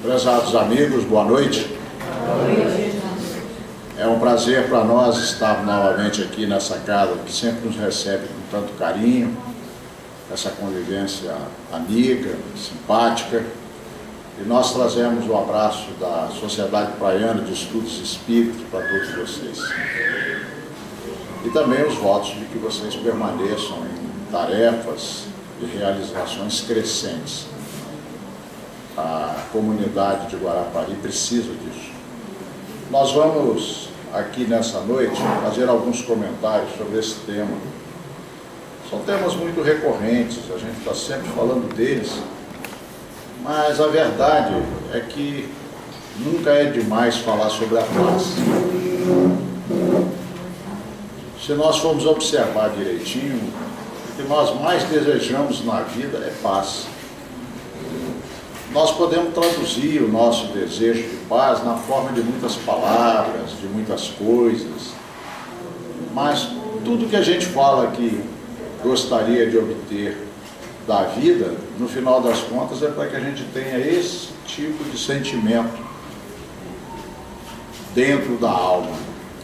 Prezados amigos, boa noite. É um prazer para nós estar novamente aqui nessa casa que sempre nos recebe com tanto carinho, essa convivência amiga, simpática. E nós trazemos o abraço da Sociedade Praiana de Estudos Espíritos para todos vocês. E também os votos de que vocês permaneçam em tarefas e realizações crescentes. A comunidade de Guarapari precisa disso. Nós vamos aqui nessa noite fazer alguns comentários sobre esse tema. São temas muito recorrentes, a gente está sempre falando deles, mas a verdade é que nunca é demais falar sobre a paz. Se nós formos observar direitinho, o que nós mais desejamos na vida é paz. Nós podemos traduzir o nosso desejo de paz na forma de muitas palavras, de muitas coisas, mas tudo que a gente fala que gostaria de obter da vida, no final das contas, é para que a gente tenha esse tipo de sentimento dentro da alma,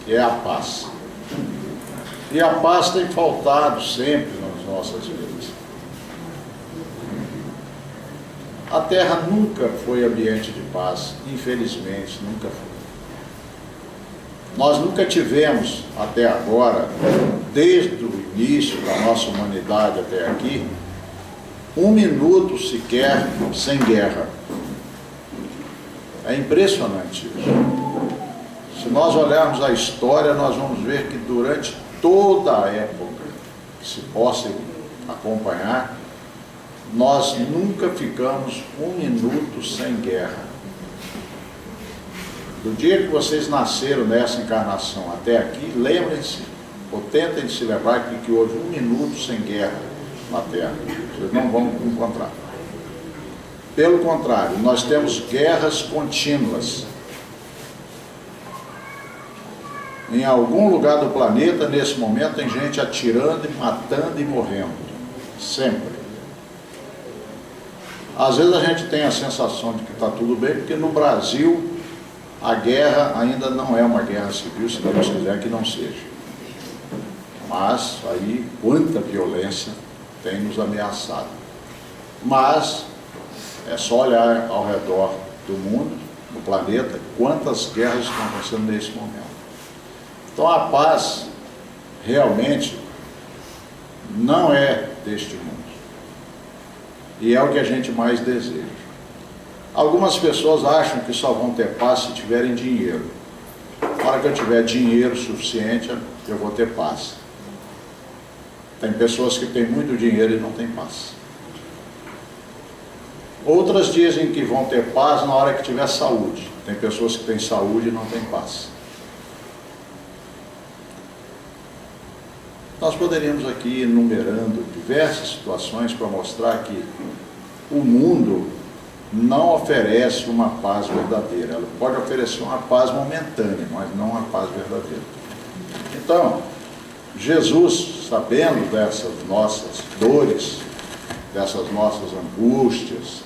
que é a paz. E a paz tem faltado sempre nas nossas vidas. A Terra nunca foi ambiente de paz, infelizmente, nunca foi. Nós nunca tivemos, até agora, desde o início da nossa humanidade até aqui, um minuto sequer sem guerra. É impressionante isso. Se nós olharmos a história, nós vamos ver que durante toda a época que se possa acompanhar, nós nunca ficamos um minuto sem guerra. Do dia que vocês nasceram nessa encarnação até aqui, lembrem-se, ou tentem se lembrar que houve um minuto sem guerra na Terra. Vocês não vão encontrar. Pelo contrário, nós temos guerras contínuas. Em algum lugar do planeta, nesse momento, tem gente atirando, matando e morrendo. Sempre. Às vezes a gente tem a sensação de que está tudo bem, porque no Brasil a guerra ainda não é uma guerra civil, se Deus quiser que não seja. Mas aí quanta violência tem nos ameaçado. Mas é só olhar ao redor do mundo, do planeta, quantas guerras estão acontecendo nesse momento. Então a paz realmente não é deste mundo. E é o que a gente mais deseja. Algumas pessoas acham que só vão ter paz se tiverem dinheiro. Na hora que eu tiver dinheiro suficiente, eu vou ter paz. Tem pessoas que têm muito dinheiro e não têm paz. Outras dizem que vão ter paz na hora que tiver saúde. Tem pessoas que têm saúde e não têm paz. Nós poderíamos aqui ir enumerando diversas situações para mostrar que o mundo não oferece uma paz verdadeira. Ela pode oferecer uma paz momentânea, mas não uma paz verdadeira. Então, Jesus, sabendo dessas nossas dores, dessas nossas angústias,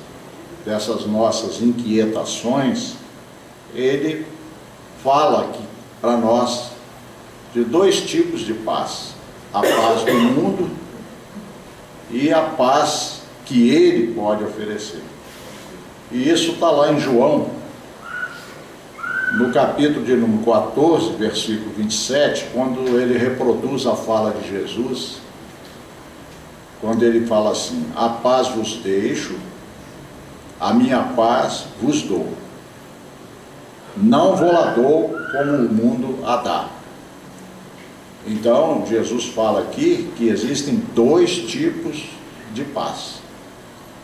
dessas nossas inquietações, ele fala aqui para nós de dois tipos de paz. A paz do mundo e a paz que ele pode oferecer. E isso está lá em João, no capítulo de número 14, versículo 27, quando ele reproduz a fala de Jesus, quando ele fala assim: a paz vos deixo, a minha paz vos dou. Não vou lá dou como o mundo a dá. Então, Jesus fala aqui que existem dois tipos de paz.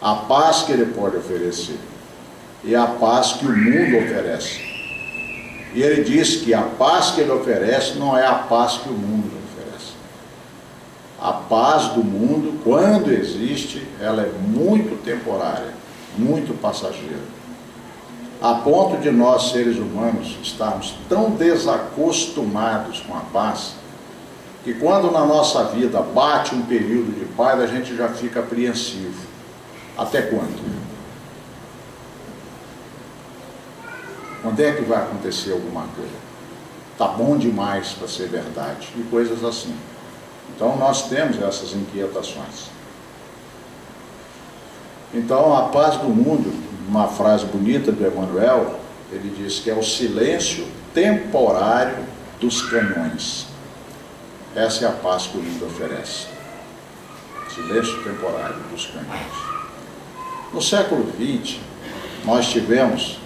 A paz que ele pode oferecer e a paz que o mundo oferece. E ele diz que a paz que ele oferece não é a paz que o mundo oferece. A paz do mundo, quando existe, ela é muito temporária, muito passageira. A ponto de nós, seres humanos, estarmos tão desacostumados com a paz, que quando na nossa vida bate um período de paz, a gente já fica apreensivo. Até quando? Quando é que vai acontecer alguma coisa? Está bom demais para ser verdade, e coisas assim. Então nós temos essas inquietações. Então a paz do mundo, uma frase bonita do Emmanuel, ele diz que é o silêncio temporário dos canhões. Essa é a paz que o mundo oferece. Silêncio temporário dos canhões. No século XX, nós tivemos,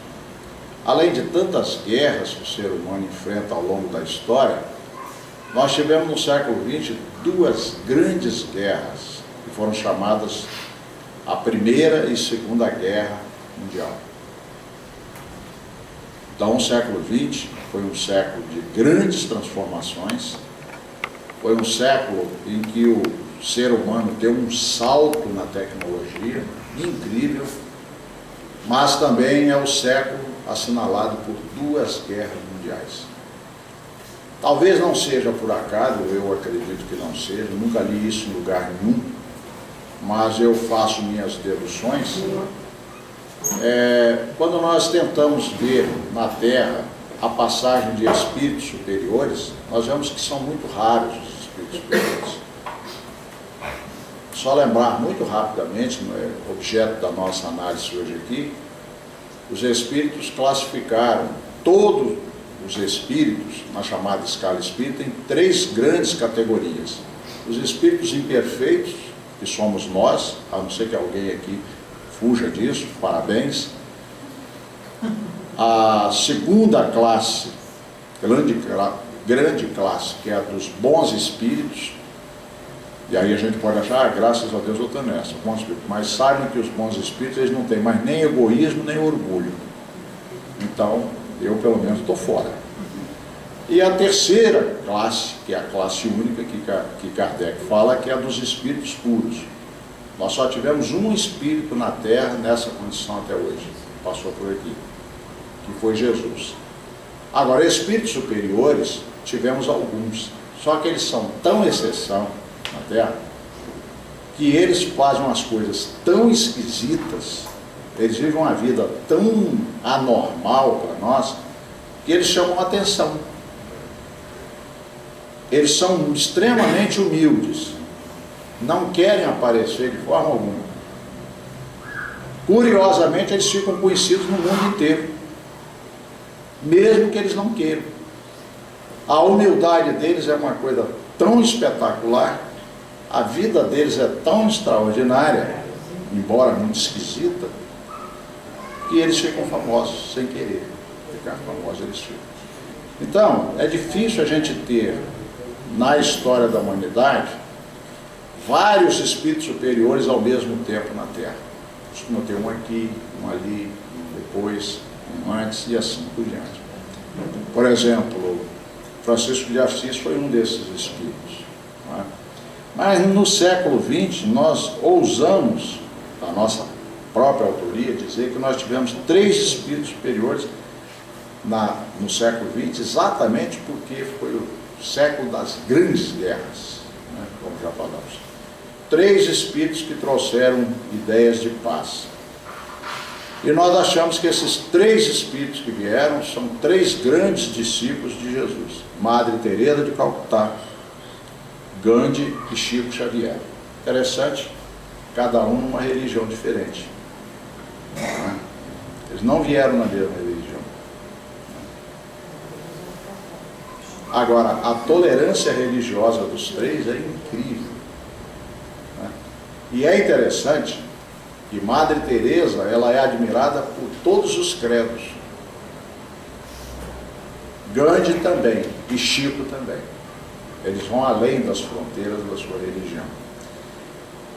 além de tantas guerras que o ser humano enfrenta ao longo da história, nós tivemos no século XX 2 grandes guerras, que foram chamadas a Primeira e Segunda Guerra Mundial. Então o século XX foi um século de grandes transformações, foi um século em que o ser humano deu um salto na tecnologia incrível, mas também é o século assinalado por 2 guerras mundiais. Talvez não seja por acaso, eu acredito que não seja, nunca li isso em lugar nenhum, mas eu faço minhas deduções. Quando nós tentamos ver na Terra a passagem de espíritos superiores, nós vemos que são muito raros os espíritos superiores. Só lembrar muito rapidamente, não é objeto da nossa análise hoje aqui, os espíritos classificaram todos os espíritos, na chamada escala espírita, em 3 grandes categorias. Os espíritos imperfeitos, que somos nós, a não ser que alguém aqui fuja disso, parabéns. A segunda classe, grande classe, que é a dos bons espíritos, e aí a gente pode achar, graças a Deus eu estou nessa, bons espíritos, mas saibam que os bons espíritos, eles não têm mais nem egoísmo, nem orgulho. Então, eu pelo menos estou fora. E a terceira classe, que é a classe única que Kardec fala, que é a dos espíritos puros. Nós só tivemos um espírito na Terra nessa condição até hoje, passou por aqui, que foi Jesus. Agora, espíritos superiores, tivemos alguns, só que eles são tão exceção na Terra, que eles fazem umas coisas tão esquisitas, eles vivem uma vida tão anormal para nós, que eles chamam a atenção. Eles são extremamente humildes, não querem aparecer de forma alguma. Curiosamente, eles ficam conhecidos no mundo inteiro, mesmo que eles não queiram. A humildade deles é uma coisa tão espetacular, a vida deles é tão extraordinária, embora muito esquisita, que eles ficam famosos, sem querer ficar famosos, eles ficam. Então, é difícil a gente ter, na história da humanidade, vários espíritos superiores ao mesmo tempo na Terra. Costuma ter um aqui, um ali, um depois, um antes e assim por diante. Por exemplo, Francisco de Assis foi um desses espíritos. Não é? Mas no século XX, nós ousamos, da nossa própria autoria, dizer que nós tivemos 3 espíritos superiores no século XX, exatamente porque foi o século das grandes guerras, né, como já falamos. 3 espíritos que trouxeram ideias de paz. E nós achamos que esses 3 espíritos que vieram são 3 grandes discípulos de Jesus. Madre Teresa de Calcutá, Gandhi e Chico Xavier. Interessante, cada um numa religião diferente. Eles não vieram na mesma religião. Agora, a tolerância religiosa dos 3 é incrível. Né? E é interessante que Madre Teresa, ela é admirada por todos os credos. Gandhi também, e Chico também. Eles vão além das fronteiras da sua religião.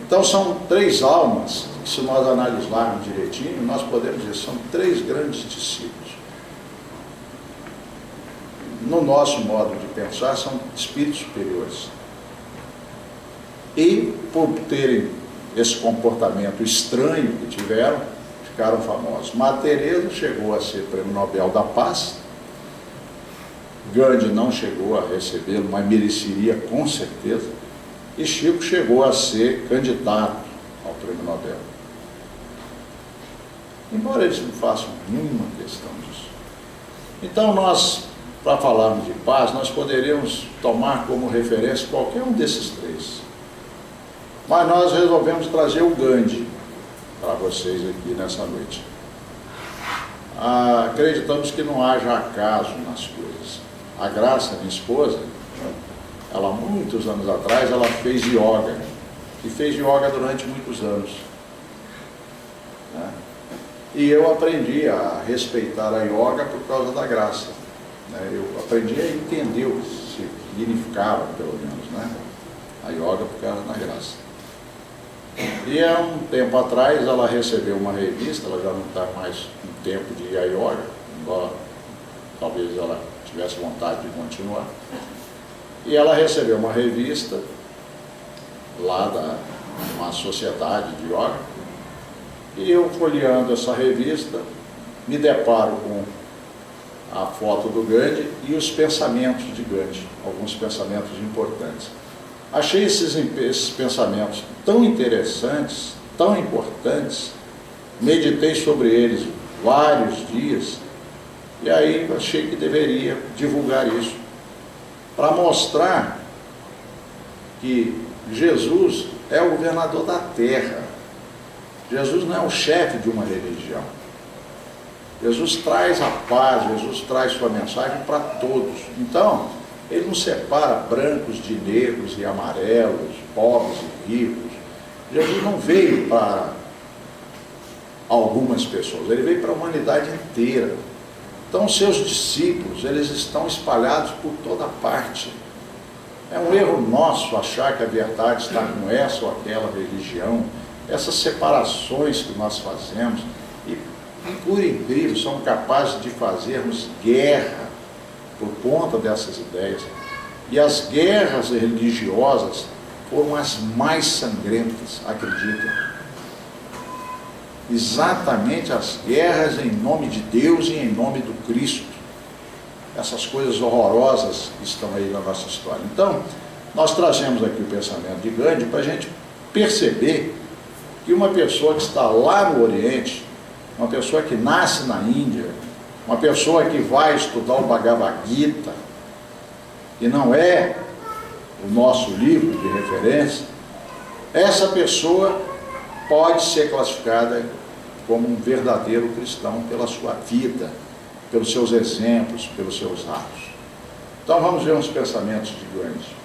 Então são 3 almas, que se nós analisarmos direitinho, nós podemos dizer, são 3 grandes discípulos. No nosso modo de pensar, são espíritos superiores. E, por terem esse comportamento estranho que tiveram, ficaram famosos. Madre Teresa chegou a ser Prêmio Nobel da Paz. Gandhi não chegou a recebê-lo, mas mereceria com certeza. E Chico chegou a ser candidato ao Prêmio Nobel. Embora eles não façam nenhuma questão disso. Então nós, para falarmos de paz, nós poderíamos tomar como referência qualquer um desses três. Mas nós resolvemos trazer o Gandhi para vocês aqui nessa noite. Acreditamos que não haja acaso nas coisas. A Graça, minha esposa, ela muitos anos atrás, ela fez yoga. E fez yoga durante muitos anos. Né? E eu aprendi a respeitar a yoga por causa da Graça. Né? Eu aprendi a entender o que significava, pelo menos, né? A yoga por causa da Graça. E há um tempo atrás ela recebeu uma revista, ela já não está mais no tempo de ir a yoga, embora talvez ela tivesse vontade de continuar. E ela recebeu uma revista lá da uma sociedade de yoga, e eu folheando essa revista, me deparo com a foto do Gandhi e os pensamentos de Gandhi, alguns pensamentos importantes. Achei esses pensamentos tão interessantes, tão importantes, meditei sobre eles vários dias, e aí achei que deveria divulgar isso, para mostrar que Jesus é o governador da terra. Jesus não é o chefe de uma religião. Jesus traz a paz, Jesus traz sua mensagem para todos. Então, ele não separa brancos de negros e amarelos, pobres e ricos. Jesus não veio para algumas pessoas, ele veio para a humanidade inteira. Então, seus discípulos, eles estão espalhados por toda parte. É um erro nosso achar que a verdade está com essa ou aquela religião, essas separações que nós fazemos, e, por incrível, somos capazes de fazermos guerra por conta dessas ideias. E as guerras religiosas foram as mais sangrentas, acreditem. Exatamente as guerras em nome de Deus e em nome do Cristo. Essas coisas horrorosas estão aí na nossa história. Então, nós trazemos aqui o pensamento de Gandhi para a gente perceber que uma pessoa que está lá no Oriente, uma pessoa que nasce na Índia, uma pessoa que vai estudar o Bhagavad Gita, que não é o nosso livro de referência, essa pessoa pode ser classificada como um verdadeiro cristão pela sua vida, pelos seus exemplos, pelos seus atos. Então vamos ver uns pensamentos de Gandhi.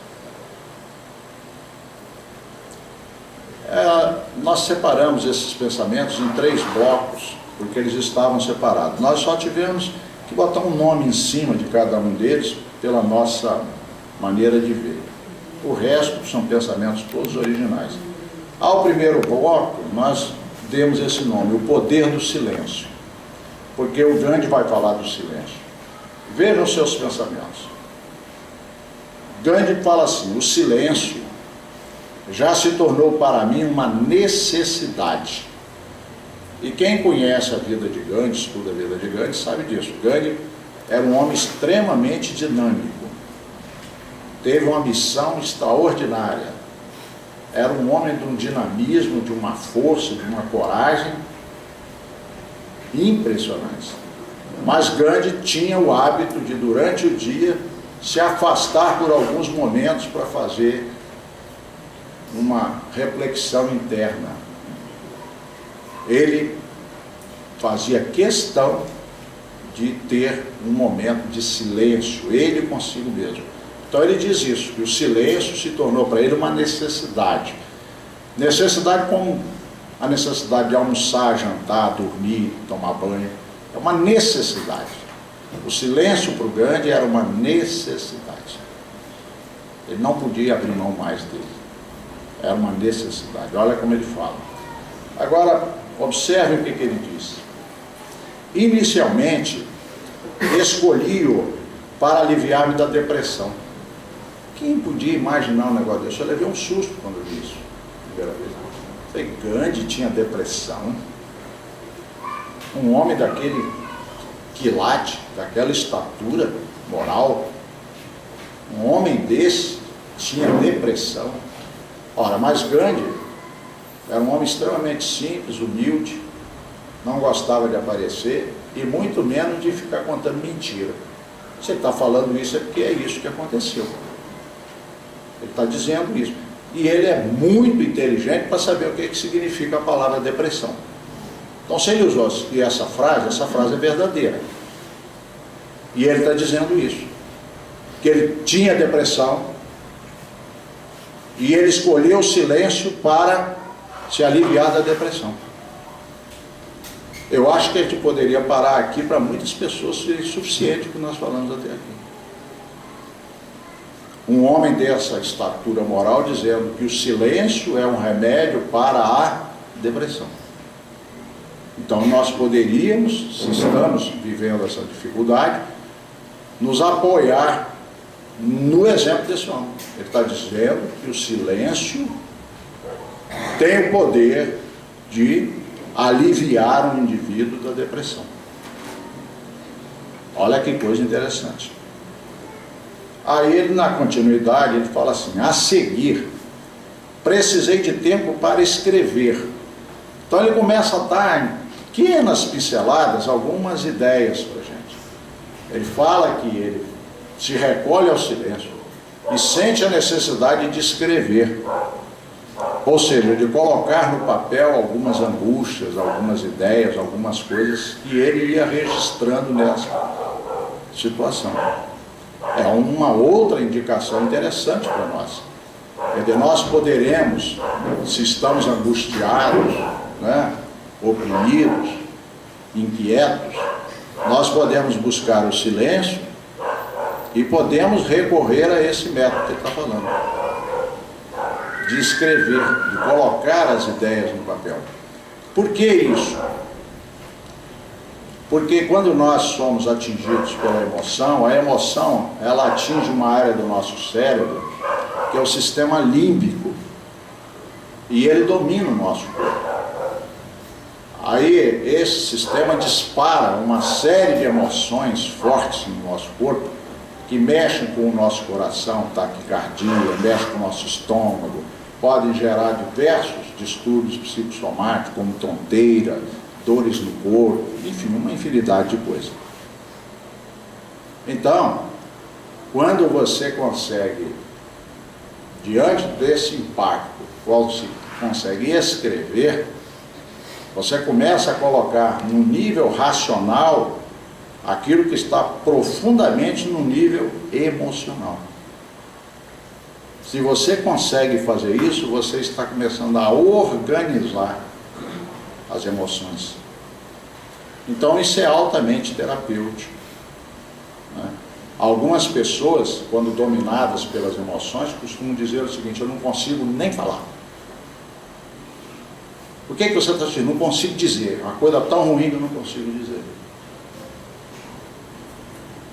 Nós separamos esses pensamentos em 3 blocos, porque eles estavam separados. Nós só tivemos que botar um nome em cima de cada um deles, pela nossa maneira de ver. O resto são pensamentos todos originais. Ao primeiro bloco, nós demos esse nome, o poder do silêncio, porque o Gandhi vai falar do silêncio. Vejam os seus pensamentos. Gandhi fala assim: o silêncio já se tornou para mim uma necessidade. E quem conhece a vida de Gandhi, estuda a vida de Gandhi, sabe disso. Gandhi era um homem extremamente dinâmico, teve uma missão extraordinária, era um homem de um dinamismo, de uma força, de uma coragem impressionantes. Mas Gandhi tinha o hábito de, durante o dia, se afastar por alguns momentos para fazer uma reflexão interna. Ele fazia questão de ter um momento de silêncio, ele consigo mesmo. Então ele diz isso, que o silêncio se tornou para ele uma necessidade. Necessidade como a necessidade de almoçar, jantar, dormir, tomar banho. É uma necessidade. O silêncio para o Gandhi era uma necessidade. Ele não podia abrir mão mais dele. Era uma necessidade. Olha como ele fala. Agora, observe o que ele diz. Inicialmente, escolhi-o para aliviar-me da depressão. Quem podia imaginar um negócio desse? Eu levei um susto quando eu vi isso, primeira vez. Falei, Gandhi tinha depressão? Um homem daquele quilate, daquela estatura moral, um homem desse tinha depressão? Ora, mas Gandhi era um homem extremamente simples, humilde, não gostava de aparecer e muito menos de ficar contando mentira. Se ele está falando isso é porque é isso que aconteceu. Ele está dizendo isso. E ele é muito inteligente para saber o que significa a palavra depressão. Então, se ele usou essa frase é verdadeira. E ele está dizendo isso. Que ele tinha depressão e ele escolheu o silêncio para se aliviar da depressão. Eu acho que a gente poderia parar aqui para muitas pessoas ser suficiente o que nós falamos até aqui. Um homem dessa estatura moral dizendo que o silêncio é um remédio para a depressão. Então nós poderíamos, se estamos vivendo essa dificuldade, nos apoiar no exemplo desse homem. Ele está dizendo que o silêncio tem o poder de aliviar um indivíduo da depressão. Olha que coisa interessante. Aí ele, na continuidade, ele fala assim: a seguir, precisei de tempo para escrever. Então ele começa a dar em pequenas pinceladas algumas ideias para a gente. Ele fala que ele se recolhe ao silêncio e sente a necessidade de escrever. Ou seja, de colocar no papel algumas angústias, algumas ideias, algumas coisas que ele ia registrando nessa situação. É uma outra indicação interessante para nós. Nós poderemos, se estamos angustiados, né, oprimidos, inquietos, nós podemos buscar o silêncio e podemos recorrer a esse método que ele está falando. De escrever, de colocar as ideias no papel. Por que isso? Porque quando nós somos atingidos pela emoção, a emoção, ela atinge uma área do nosso cérebro, que é o sistema límbico, e ele domina o nosso corpo. Aí, esse sistema dispara uma série de emoções fortes no nosso corpo, que mexem com o nosso coração, taquicardia, mexem com o nosso estômago, podem gerar diversos distúrbios psicossomáticos, como tonteira, dores no corpo, enfim, uma infinidade de coisas. Então, quando você consegue, diante desse impacto, qual se consegue escrever, você começa a colocar no nível racional aquilo que está profundamente no nível emocional. Se você consegue fazer isso, você está começando a organizar as emoções. Então isso é altamente terapêutico, né? Algumas pessoas, quando dominadas pelas emoções, costumam dizer o seguinte: eu não consigo nem falar. Por que você está dizendo? Não consigo dizer. Uma coisa tão ruim que eu não consigo dizer.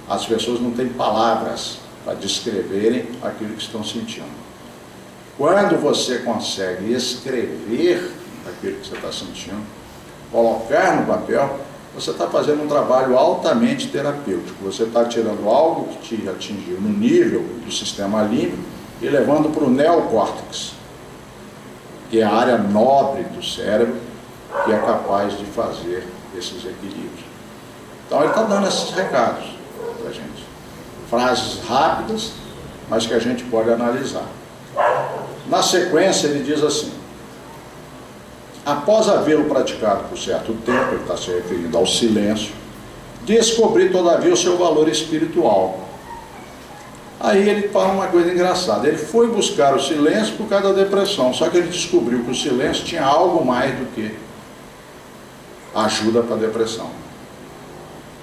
As pessoas não têm palavras para descreverem aquilo que estão sentindo. Quando você consegue escrever aquilo que você está sentindo, colocar no papel, você está fazendo um trabalho altamente terapêutico. Você está tirando algo que te atingiu no nível do sistema límbico e levando para o neocórtex, que é a área nobre do cérebro, que é capaz de fazer esses equilíbrios. Então ele está dando esses recados para a gente. Frases rápidas, mas que a gente pode analisar. Na sequência ele diz assim: após havê-lo praticado por certo tempo, ele está se referindo ao silêncio, descobri todavia o seu valor espiritual. Aí ele fala uma coisa engraçada: ele foi buscar o silêncio por causa da depressão, só que ele descobriu que o silêncio tinha algo mais do que ajuda para a depressão.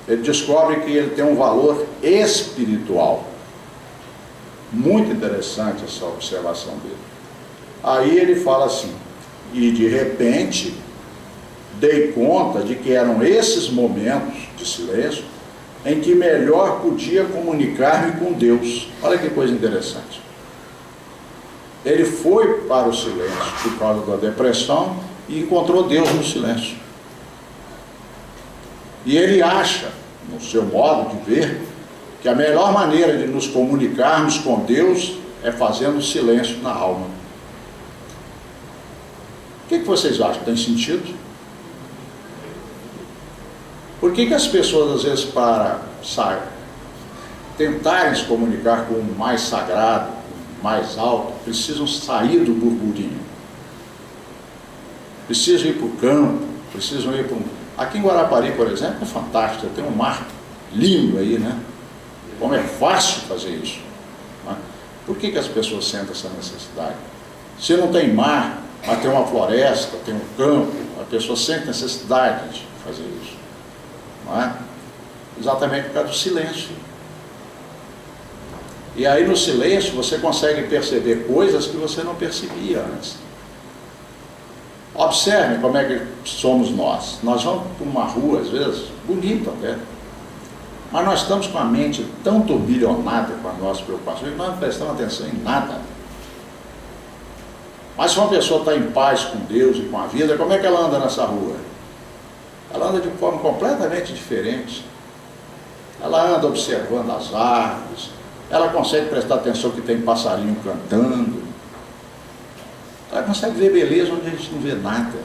Ele descobre que ele tem um valor espiritual. Muito interessante essa observação dele. Aí ele fala assim: e de repente dei conta de que eram esses momentos de silêncio em que melhor podia comunicar-me com Deus. Olha que coisa interessante. Ele foi para o silêncio por causa da depressão e encontrou Deus no silêncio. E ele acha, no seu modo de ver, que a melhor maneira de nos comunicarmos com Deus é fazendo silêncio na alma. O que vocês acham? Tem sentido? Por que as pessoas, às vezes, para tentarem se comunicar com o mais sagrado, o mais alto, precisam sair do burburinho? Precisam ir para o campo, precisam ir para um... Aqui em Guarapari, por exemplo, é fantástico, tem um mar lindo aí, né? Como é fácil fazer isso, né? Por que as pessoas sentem essa necessidade? Se não tem mar, mas tem uma floresta, tem um campo, a pessoa sente necessidade de fazer isso, não é? Exatamente por causa do silêncio. E aí no silêncio você consegue perceber coisas que você não percebia antes. Observe como é que somos nós. Nós vamos por uma rua, às vezes, bonita até, mas nós estamos com a mente tão turbilhonada com as nossas preocupações que nós não prestamos atenção em nada. Mas se uma pessoa está em paz com Deus e com a vida, como é que ela anda nessa rua? Ela anda de forma completamente diferente. Ela anda observando as árvores, ela consegue prestar atenção que tem passarinho cantando, ela consegue ver beleza onde a gente não vê nada,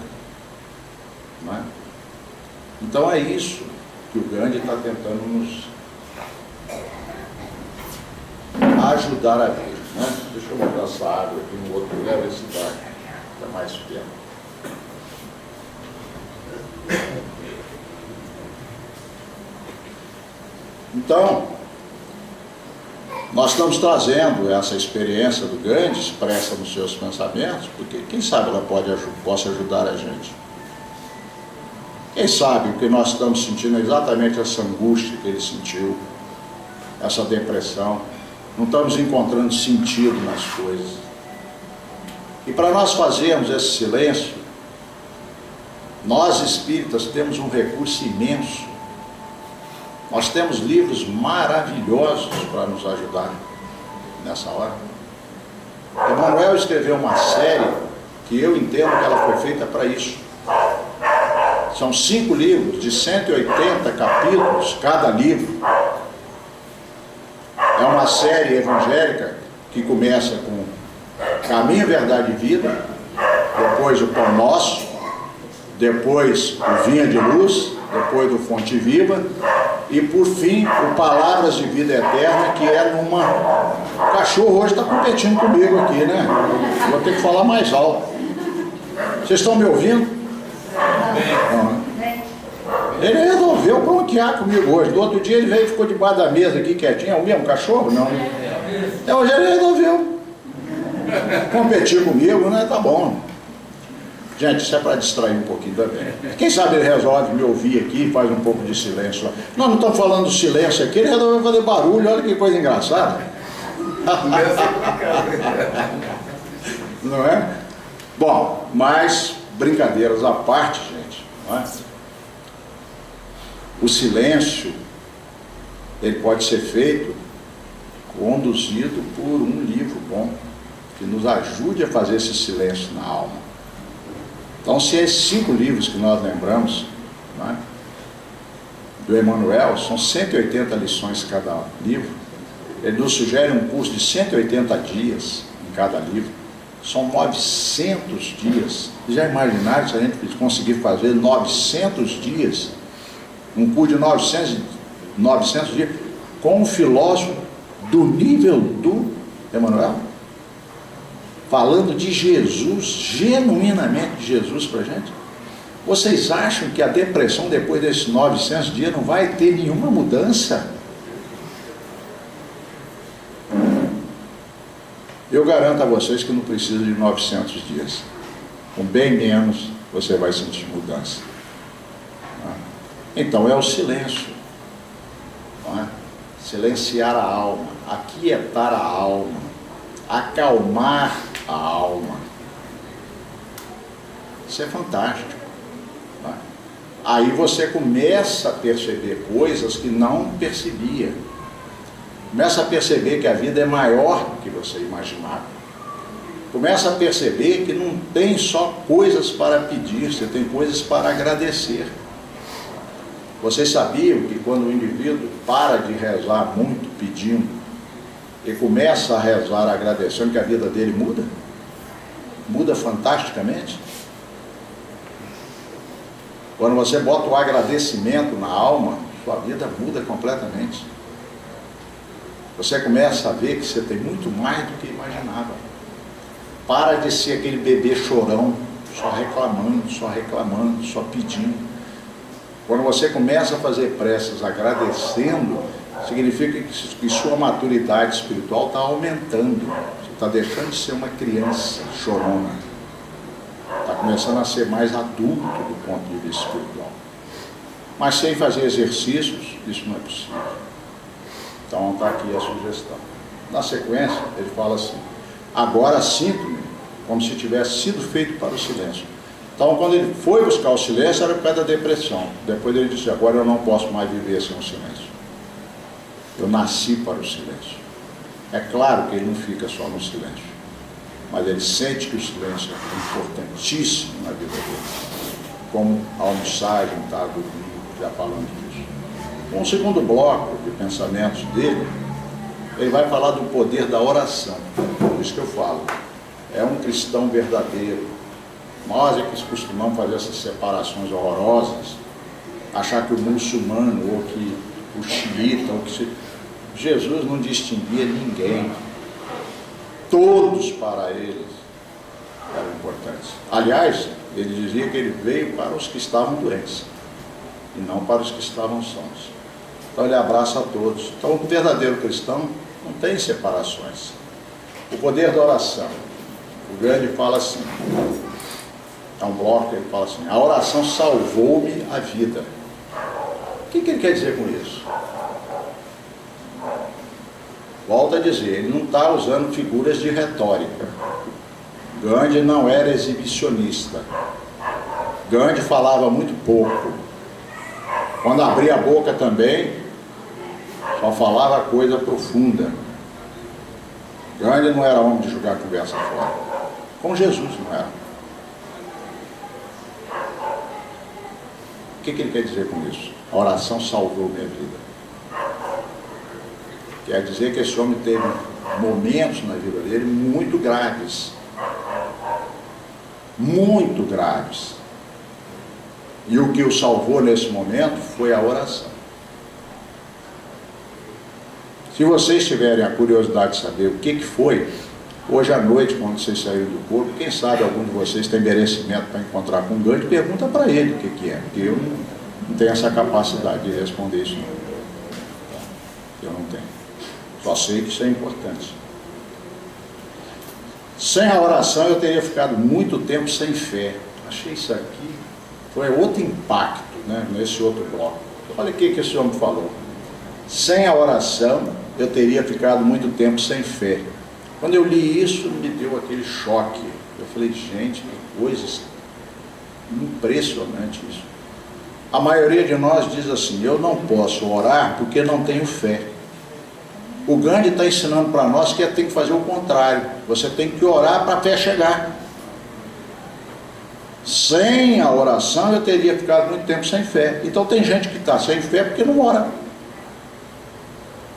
não é? Então é isso que o Gandhi está tentando nos ajudar a ver, né? Deixa eu botar essa água aqui no outro lugar, ver se dá mais tempo. Então, nós estamos trazendo essa experiência do Gandhi, expressa nos seus pensamentos, porque quem sabe ela possa ajudar a gente. Quem sabe o que nós estamos sentindo é exatamente essa angústia que ele sentiu, essa depressão. Não estamos encontrando sentido nas coisas. E para nós fazermos esse silêncio, nós espíritas temos um recurso imenso. Nós temos livros maravilhosos para nos ajudar nessa hora. Emmanuel escreveu uma série que eu entendo que ela foi feita para isso. São 5 livros de 180 capítulos cada livro. É uma série evangélica que começa com Caminho, Verdade e Vida, depois o Pão Nosso, depois o Vinha de Luz, depois do Fonte Viva e por fim o Palavras de Vida Eterna, que é numa... O cachorro hoje está competindo comigo aqui, né? Vou ter que falar mais alto. Vocês estão me ouvindo? Ele resolveu bronquear comigo hoje. Do outro dia ele veio e ficou debaixo da mesa aqui quietinho. É o mesmo cachorro? Não. Hoje ele resolveu competir comigo, né? Tá bom. Gente, isso é para distrair um pouquinho também. Quem sabe ele resolve me ouvir aqui e faz um pouco de silêncio. Nós não estamos falando do silêncio aqui, ele resolveu fazer barulho. Olha que coisa engraçada. Não é? Bom, mas brincadeiras à parte, gente, não é? O silêncio, ele pode ser feito conduzido por um livro bom, que nos ajude a fazer esse silêncio na alma. Então, se esses 5 livros que nós lembramos, não é, do Emmanuel, são 180 lições cada livro, ele nos sugere um curso de 180 dias em cada livro, são 900 dias. Já imaginaram se a gente conseguir fazer 900 dias, um curso de 900 dias, com um filósofo do nível do Emmanuel, falando de Jesus, genuinamente de Jesus para a gente? Vocês acham que a depressão depois desses 900 dias não vai ter nenhuma mudança? Eu garanto a vocês que não precisa de 900 dias. Com bem menos você vai sentir mudança. Então é o silêncio, não é? Silenciar a alma, aquietar a alma, acalmar a alma. Isso é fantástico, não é? Aí você começa a perceber coisas que não percebia. Começa a perceber que a vida é maior do que você imaginava. Começa a perceber que não tem só coisas para pedir, você tem coisas para agradecer. Vocês sabiam que quando o indivíduo para de rezar muito pedindo e começa a rezar agradecendo, que a vida dele muda fantasticamente? Quando você bota o agradecimento na alma, sua vida muda completamente. Você começa a ver que você tem muito mais do que imaginava. Para de ser aquele bebê chorão, só reclamando, só pedindo. Quando você começa a fazer preces agradecendo, significa que sua maturidade espiritual está aumentando. Você está deixando de ser uma criança chorona. Está começando a ser mais adulto do ponto de vista espiritual. Mas sem fazer exercícios, isso não é possível. Então está aqui a sugestão. Na sequência, ele fala assim: agora sinto-me como se tivesse sido feito para o silêncio. Então, quando ele foi buscar o silêncio, era por causa da depressão. Depois ele disse: agora eu não posso mais viver sem o silêncio. Eu nasci para o silêncio. É claro que ele não fica só no silêncio, mas ele sente que o silêncio é importantíssimo na vida dele. Como almoçar, jantar, dormir, já falando disso. Um segundo bloco de pensamentos dele, ele vai falar do poder da oração. Por isso que eu falo, é um cristão verdadeiro. Nós é que costumamos fazer essas separações horrorosas, achar que o muçulmano, ou que o xiita, ou que Jesus não distinguia ninguém. Todos para eles eram importantes. Aliás, ele dizia que ele veio para os que estavam doentes, e não para os que estavam sãos. Então ele abraça a todos. Então o verdadeiro cristão não tem separações. O poder da oração. O grande fala assim, é um bloco que ele fala assim: a oração salvou-me a vida. O que ele quer dizer com isso? Volto a dizer, ele não está usando figuras de retórica. Gandhi não era exibicionista. Gandhi falava muito pouco. Quando abria a boca também, só falava coisa profunda. Gandhi não era homem de jogar a conversa fora. Com Jesus não era. O que ele quer dizer com isso? A oração salvou minha vida. Quer dizer que esse homem teve momentos na vida dele muito graves. Muito graves. E o que o salvou nesse momento foi a oração. Se vocês tiverem a curiosidade de saber o que foi, hoje à noite, quando vocês saírem do corpo, quem sabe algum de vocês tem merecimento para encontrar com o Gandhi, pergunta para ele o que é, porque eu não tenho essa capacidade de responder isso não. Eu não tenho. Só sei que isso é importante. Sem a oração eu teria ficado muito tempo sem fé. Achei isso aqui, foi outro impacto, né, nesse outro bloco. Olha o que esse homem falou. Sem a oração eu teria ficado muito tempo sem fé. Quando eu li isso, me deu aquele choque. Eu falei: gente, que coisa impressionante isso. A maioria de nós diz assim: eu não posso orar porque não tenho fé. O Gandhi está ensinando para nós que tem que fazer o contrário. Você tem que orar para a fé chegar. Sem a oração eu teria ficado muito tempo sem fé. Então tem gente que está sem fé porque não ora.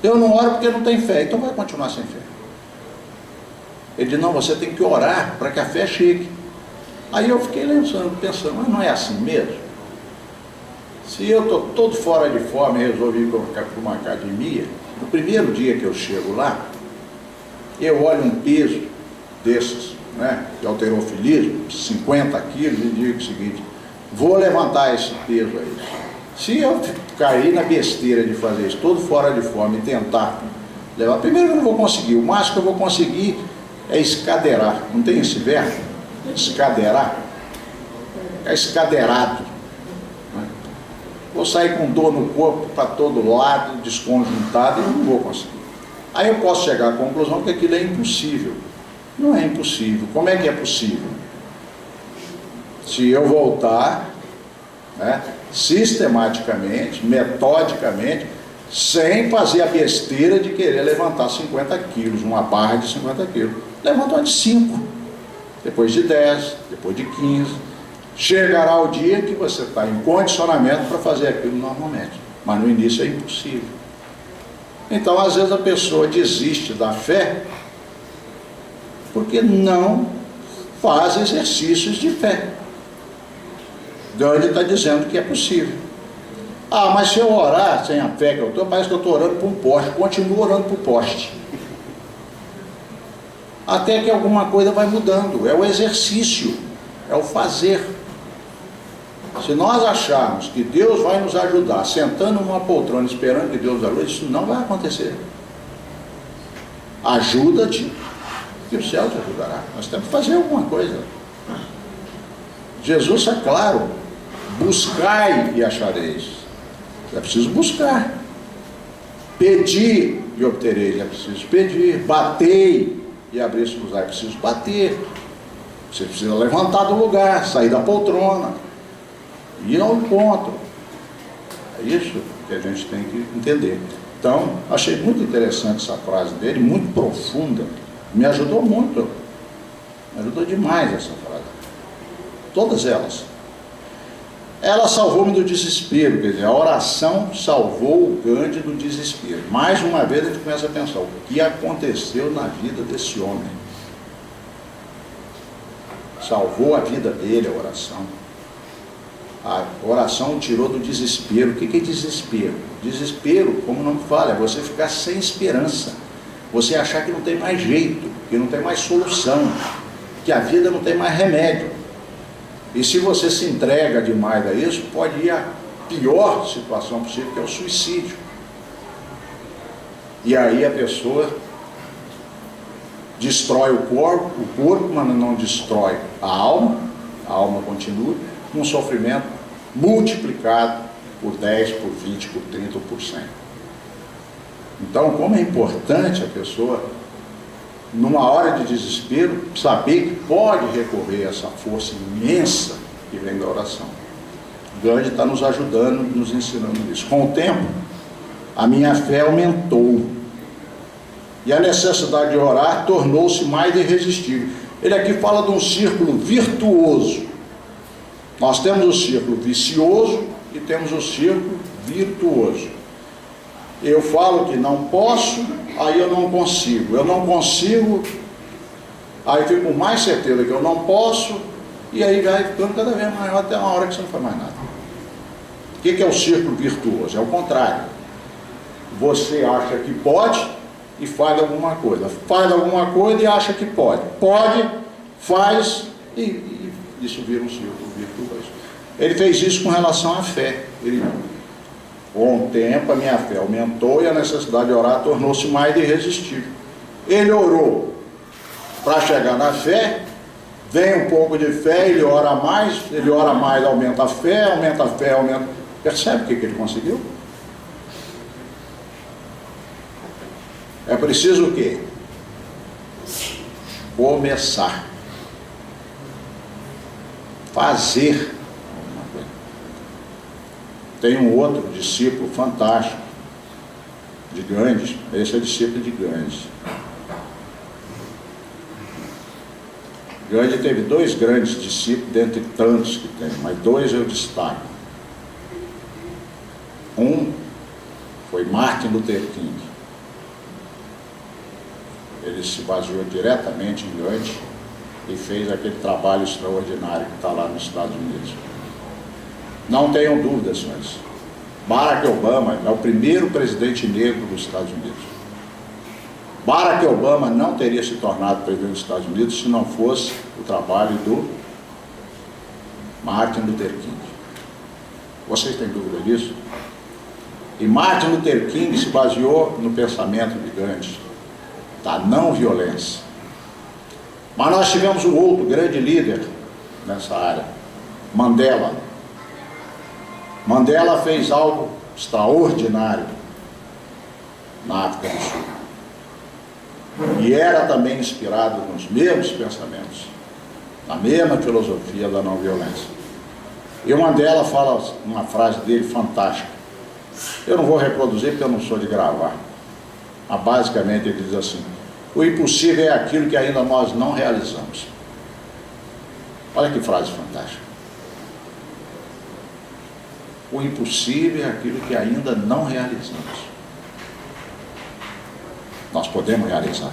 Eu não oro porque não tem fé, então vai continuar sem fé. Ele diz: não, você tem que orar para que a fé chegue. Aí eu fiquei pensando, mas não é assim mesmo? Se eu estou todo fora de forma e resolvi ir para uma academia, no primeiro dia que eu chego lá, eu olho um peso desses, né, de halterofilismo, 50 quilos, e digo o seguinte: vou levantar esse peso aí. Se eu cair na besteira de fazer isso, todo fora de forma, e tentar levar, primeiro eu não vou conseguir, o máximo que eu vou conseguir é escadeirar. Não tem esse verbo? Escadeirar? É escadeirado. Né? Vou sair com dor no corpo para todo lado, desconjuntado, e não vou conseguir. Aí eu posso chegar à conclusão que aquilo é impossível. Não é impossível. Como é que é possível? Se eu voltar, né, sistematicamente, metodicamente, sem fazer a besteira de querer levantar 50 quilos, uma barra de 50 quilos. Levanta uma de 5, depois de 10, depois de 15. Chegará o dia que você está em condicionamento para fazer aquilo normalmente, mas no início é impossível. Então, às vezes a pessoa desiste da fé porque não faz exercícios de fé. Gandhi está dizendo que é possível. Ah, mas se eu orar sem a fé que eu estou, parece que eu estou orando para um poste. Continuo orando para o poste. Até que alguma coisa vai mudando. É o exercício, é o fazer. Se nós acharmos que Deus vai nos ajudar sentando numa poltrona esperando que Deus nos ajude, isso não vai acontecer. Ajuda-te que o céu te ajudará. Nós temos que fazer alguma coisa. Jesus é claro: buscai e achareis. É preciso buscar. Pedi e obtereis. É preciso pedir. Batei e abrir-se-vos-á. É preciso bater. Você precisa levantar do lugar, sair da poltrona, ir ao encontro. É isso que a gente tem que entender. Então, achei muito interessante essa frase dele, muito profunda. Me ajudou muito. Me ajudou demais essa frase. Todas elas. Ela salvou-me do desespero, quer dizer, a oração salvou o Gandhi do desespero. Mais uma vez a gente começa a pensar, o que aconteceu na vida desse homem? Salvou a vida dele, a oração. A oração o tirou do desespero. O que é desespero? Desespero, como o nome fala, é você ficar sem esperança. Você achar que não tem mais jeito, que não tem mais solução, que a vida não tem mais remédio. E se você se entrega demais a isso, pode ir à pior situação possível, que é o suicídio. E aí a pessoa destrói o corpo, mas não destrói a alma continua com um sofrimento multiplicado por 10, por 20, por 30 ou por 100. Então, como é importante a pessoa, numa hora de desespero, saber que pode recorrer a essa força imensa que vem da oração. Gandhi está nos ajudando, nos ensinando isso. Com o tempo, a minha fé aumentou. E a necessidade de orar tornou-se mais irresistível. Ele aqui fala de um círculo virtuoso. Nós temos o círculo vicioso e temos o círculo virtuoso. Eu falo que não posso, aí eu não consigo. Eu não consigo, aí fico com mais certeza que eu não posso, e aí vai ficando cada vez maior até uma hora que você não faz mais nada. O que é o círculo virtuoso? É o contrário. Você acha que pode e faz alguma coisa. Faz alguma coisa e acha que pode. Pode, faz e isso vira um círculo virtuoso. Ele fez isso com relação à fé. Com o tempo a minha fé aumentou e a necessidade de orar tornou-se mais irresistível. Ele orou para chegar na fé, vem um pouco de fé, ele ora mais, aumenta a fé, aumenta. Percebe o que ele conseguiu? É preciso o quê? Começar. Fazer. Tem um outro discípulo fantástico de Gandhi, esse é discípulo de Gandhi. Gandhi teve dois grandes discípulos, dentre tantos que tem, mas dois eu destaco. Um foi Martin Luther King. Ele se baseou diretamente em Gandhi e fez aquele trabalho extraordinário que está lá nos Estados Unidos. Não tenham dúvidas, senhores. Barack Obama é o primeiro presidente negro dos Estados Unidos. Barack Obama não teria se tornado presidente dos Estados Unidos se não fosse o trabalho do Martin Luther King. Vocês têm dúvida disso? E Martin Luther King se baseou no pensamento de Gandhi, da não violência. Mas nós tivemos um outro grande líder nessa área, Mandela. Mandela fez algo extraordinário na África do Sul. E era também inspirado nos mesmos pensamentos, na mesma filosofia da não violência. E o Mandela fala uma frase dele fantástica. Eu não vou reproduzir porque eu não sou de gravar. Mas basicamente ele diz assim: o impossível é aquilo que ainda nós não realizamos. Olha que frase fantástica. O impossível é aquilo que ainda não realizamos. Nós podemos realizar.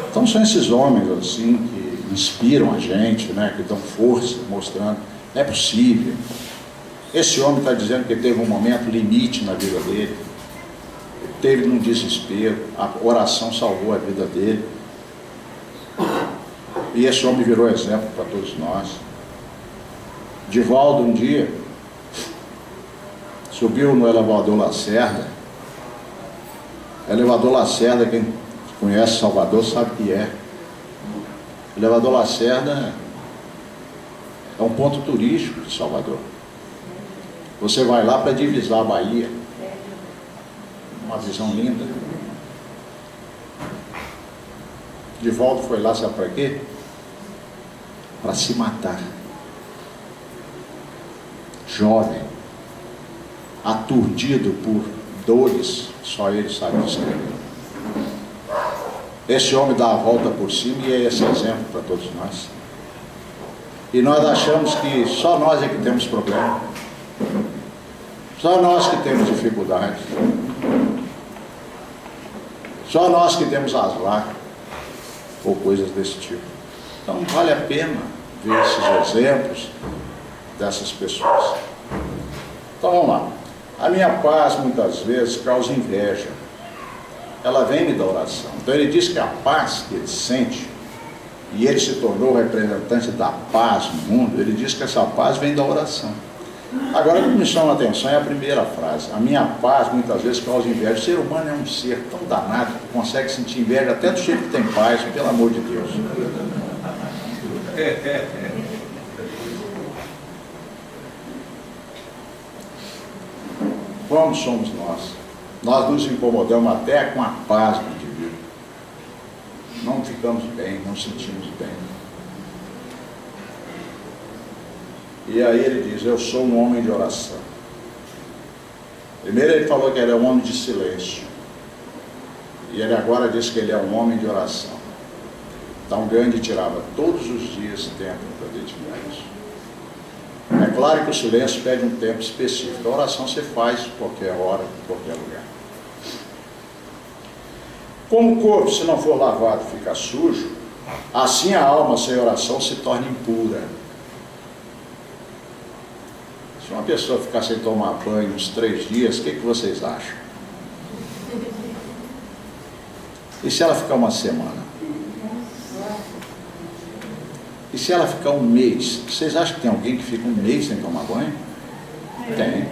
Então são esses homens assim que inspiram a gente, né, que dão força, mostrando É possível. Esse homem está dizendo que teve um momento limite na vida dele. Teve num desespero, a oração salvou a vida dele. E esse homem virou exemplo para todos nós. Divaldo um dia subiu no elevador Lacerda. Elevador Lacerda, quem conhece Salvador sabe o que é. Elevador Lacerda é um ponto turístico de Salvador. Você vai lá para divisar a Bahia. Uma visão linda. Divaldo foi lá, sabe para quê? Para se matar. Jovem, aturdido por dores, só ele sabe descrever. Esse homem dá a volta por cima e é esse exemplo para todos nós. E nós achamos que só nós é que temos problema. Só nós que temos dificuldade. Só nós que temos azar. Ou coisas desse tipo. Então vale a pena ver esses exemplos dessas pessoas. Então vamos lá. A minha paz muitas vezes causa inveja. Ela vem da oração. Então ele diz que a paz que ele sente, e ele se tornou representante da paz no mundo, ele diz que essa paz vem da oração. Agora o que me chama a atenção é a primeira frase. A minha paz muitas vezes causa inveja. O ser humano é um ser tão danado que consegue sentir inveja até do jeito que tem paz, pelo amor de Deus. Como somos nós? Nós nos incomodamos até com a paz do indivíduo. Não ficamos bem, não sentimos bem. E aí ele diz, eu sou um homem de oração. Primeiro ele falou que ele é um homem de silêncio. E ele agora diz que ele é um homem de oração. Então Gandhi tirava todos os dias tempo para dedicar isso. É claro que o silêncio pede um tempo específico. A oração você faz em qualquer hora, em qualquer lugar. Como o corpo, se não for lavado, fica sujo, assim a alma sem oração se torna impura. Se uma pessoa ficar sem tomar banho uns 3 dias, o que vocês acham? E se ela ficar uma semana? E se ela ficar um mês? Vocês acham que tem alguém que fica um mês sem tomar banho? Tem.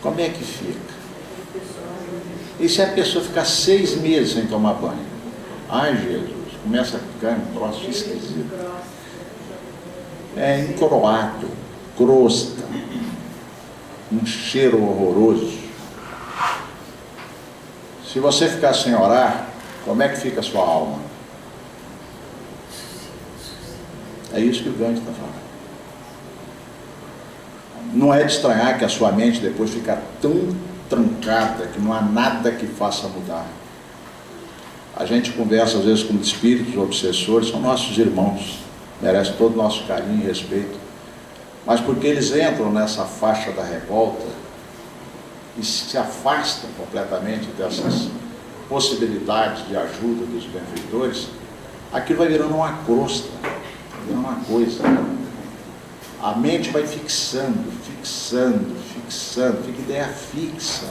Como é que fica? E se a pessoa ficar 6 meses sem tomar banho? Ai, Jesus, começa a ficar um troço esquisito. É encroado, crosta, um cheiro horroroso. Se você ficar sem orar, como é que fica a sua alma? É isso que o Gandhi está falando. Não é de estranhar que a sua mente depois fica tão trancada que não há nada que faça mudar. A gente conversa às vezes com espíritos obsessores, são nossos irmãos, merecem todo o nosso carinho e respeito, mas porque eles entram nessa faixa da revolta e se afastam completamente dessas possibilidades de ajuda dos benfeitores, aquilo vai virando uma crosta, vai virando uma coisa. A mente vai fixando, fica ideia fixa.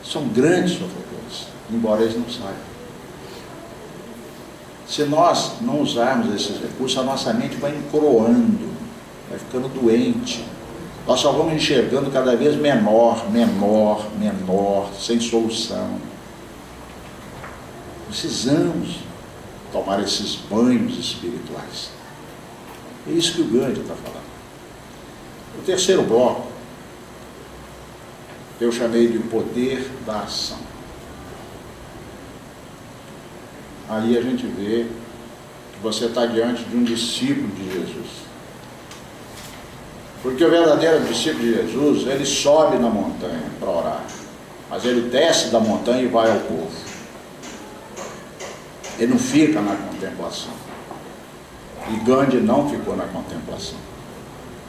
São grandes sofredores, embora eles não saibam. Se nós não usarmos esses recursos, a nossa mente vai encroando, vai ficando doente. Nós só vamos enxergando cada vez menor, sem solução. Precisamos tomar esses banhos espirituais. É isso que o Gandhi está falando. O terceiro bloco, eu chamei de o poder da ação. Aí a gente vê que você está diante de um discípulo de Jesus. Porque o verdadeiro discípulo de Jesus, ele sobe na montanha para orar, mas ele desce da montanha e vai ao povo. Ele não fica na contemplação. E Gandhi não ficou na contemplação.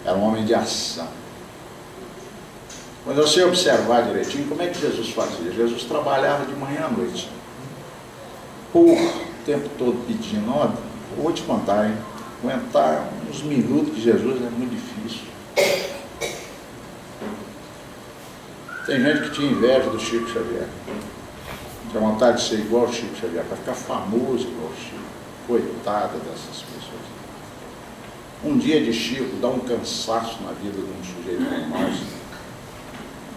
Era um homem de ação. Quando você observar direitinho, como é que Jesus fazia? Jesus trabalhava de manhã à noite. O tempo todo pedindo, ó, vou te contar, hein? Aguentar uns minutos de Jesus é muito difícil. Tem gente que tinha inveja do Chico Xavier. Tinha vontade de ser igual ao Chico Xavier, para ficar famoso igual ao Chico. Coitada dessas pessoas. Um dia de Chico dá um cansaço na vida de um sujeito como nós.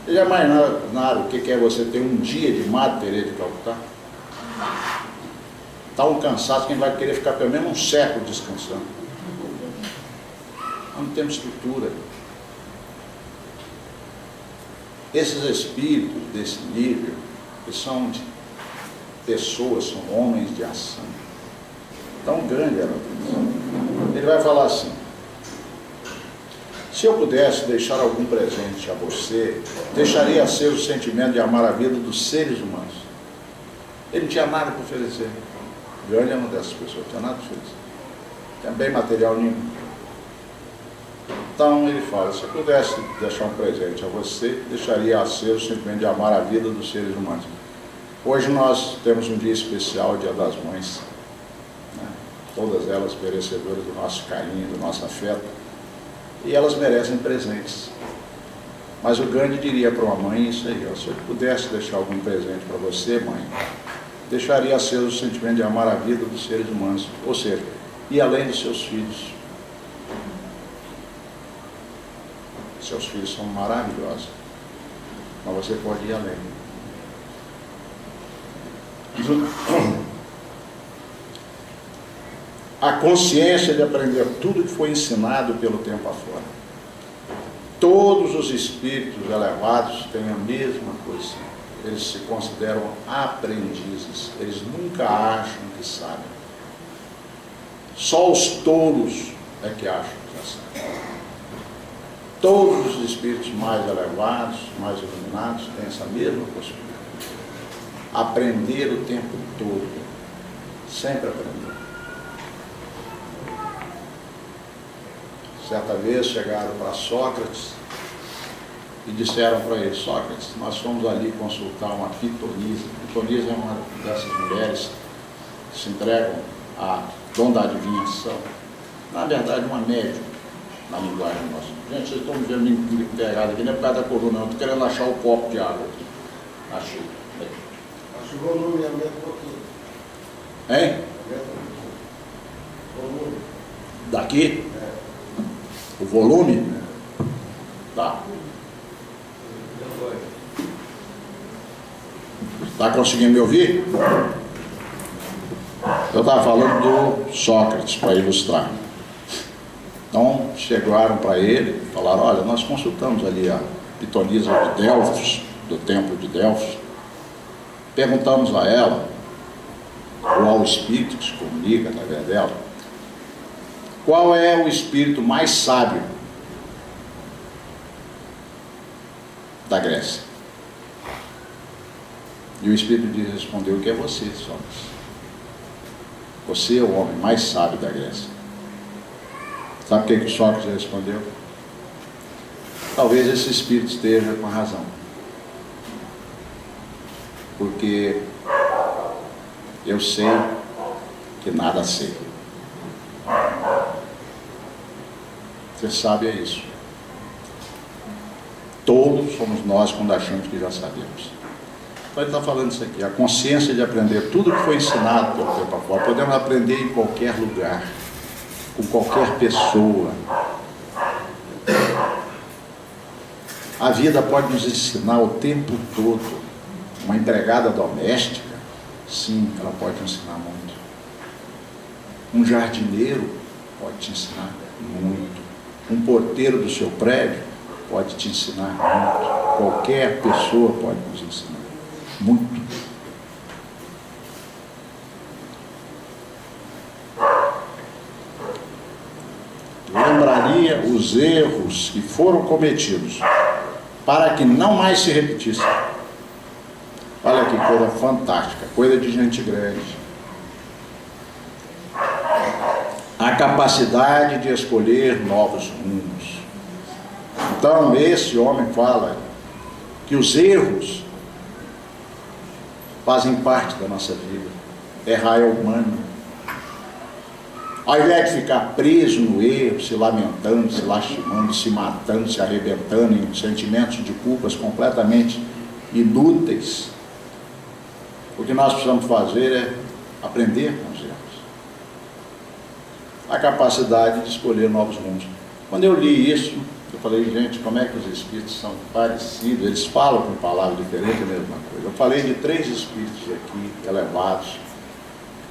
Vocês já imaginaram o que é você ter um dia de Madre Teresa de Calcutá? Dá um cansaço, quem vai querer ficar pelo menos um século descansando. Nós não temos estrutura. Esses espíritos desse nível, que são de pessoas, são homens de ação. Tão grande era a Ele vai falar assim: se eu pudesse deixar algum presente a você, deixaria a ser o sentimento de amar a vida dos seres humanos. Ele não tinha nada para oferecer. Grande é uma dessas pessoas, não tinha nada para oferecer. Não tinha bem material nenhum. Então ele fala: se eu pudesse deixar um presente a você, deixaria a ser o sentimento de amar a vida dos seres humanos. Hoje nós temos um dia especial, o Dia das Mães, né? Todas elas merecedoras do nosso carinho, do nosso afeto, e elas merecem presentes. Mas o Gandhi diria para uma mãe isso aí: ó, se eu pudesse deixar algum presente para você, mãe, deixaria a ser o sentimento de amar a vida dos seres humanos, ou seja, ir além dos seus filhos. Seus filhos são maravilhosos, mas você pode ir além. A consciência de aprender tudo que foi ensinado pelo tempo afora. Todos os espíritos elevados têm a mesma coisa. Eles se consideram aprendizes. Eles nunca acham que sabem. Só os tolos é que acham que já sabem. Todos os espíritos mais elevados, mais iluminados, têm essa mesma possibilidade. Aprender o tempo todo. Sempre aprender. Certa vez chegaram para Sócrates e disseram para ele: Sócrates, nós fomos ali consultar uma pitonisa. Pitonisa é uma dessas mulheres que se entregam a dom da adivinhação. Na verdade, uma médium, na linguagem nossa. Gente, vocês estão me vendo me pegado aqui, não é por causa da coluna, não. Eu estou querendo achar o copo de água aqui. Achei. Acho que o volume aumenta um pouquinho. Hein? Volume. Daqui? O volume? Tá. Está conseguindo me ouvir? Eu estava falando do Sócrates, para ilustrar. Então, chegaram para ele e falaram: olha, nós consultamos ali a pitonisa de Delfos, do templo de Delfos. Perguntamos a ela, ou ao espírito que se comunica através dela, qual é o espírito mais sábio da Grécia? E o espírito respondeu que é você, Sócrates. Você é o homem mais sábio da Grécia. Sabe o que o Sócrates respondeu? Talvez esse espírito esteja com a razão. Porque eu sei que nada sei. Você sabe, é isso. Todos somos nós quando achamos que já sabemos. Então ele está falando isso aqui: a consciência de aprender tudo que foi ensinado pelo tempo afora. Podemos aprender em qualquer lugar, com qualquer pessoa. A vida pode nos ensinar o tempo todo. Uma empregada doméstica, sim, ela pode ensinar muito. Um jardineiro pode te ensinar muito. Um porteiro do seu prédio pode te ensinar muito. Qualquer pessoa pode nos ensinar muito. Lembraria os erros que foram cometidos para que não mais se repetissem. Olha que coisa fantástica, coisa de gente grande. A capacidade de escolher novos rumos. Então, esse homem fala que os erros fazem parte da nossa vida. Errar é humano. Ao invés de ficar preso no erro, se lamentando, se lastimando, se matando, se arrebentando em sentimentos de culpas completamente inúteis, o que nós precisamos fazer é aprender com os erros. A capacidade de escolher novos rumos. Quando eu li isso, eu falei, gente, como é que os espíritos são parecidos? Eles falam com palavras diferentes, a mesma coisa. Eu falei de 3 espíritos aqui, elevados,